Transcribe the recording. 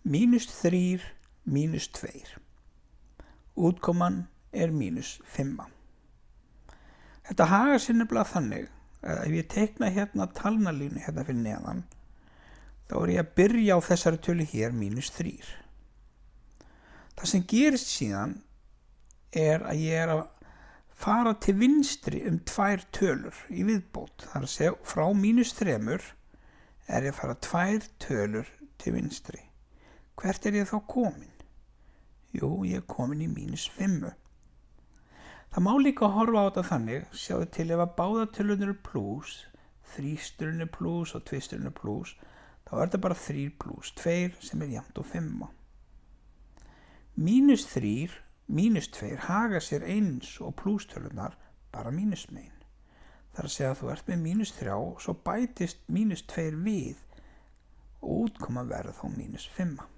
-3, -2. Útkoman er -5. Þetta hagar sér nefnilega þannig að ef ég teikna hérna talnalínu hérna fyrir neðan, þá er ég að byrja á þessari tölu hér, -3. Það sem gerist síðan er að ég er að fara til vinstri 2 tölur í viðbót. Það er að segja frá -3 er ég að fara 2 tölur til vinstri. Hvert er ég þá komin? Jú, ég er komin í -5. Það má líka horfa á þetta þannig, sjáðu til ef að báðar tölurnar eru plús, þrísturinn er plús og tvisturinn er plús, þá er þetta bara 3 + 2 sem er jafnt og 5. -3, -2 haga sér eins og plústölurnar, bara mínusmegin. Það er að segja að þú ert með -3 og svo bætist -2 við og útkoman verður þá -5.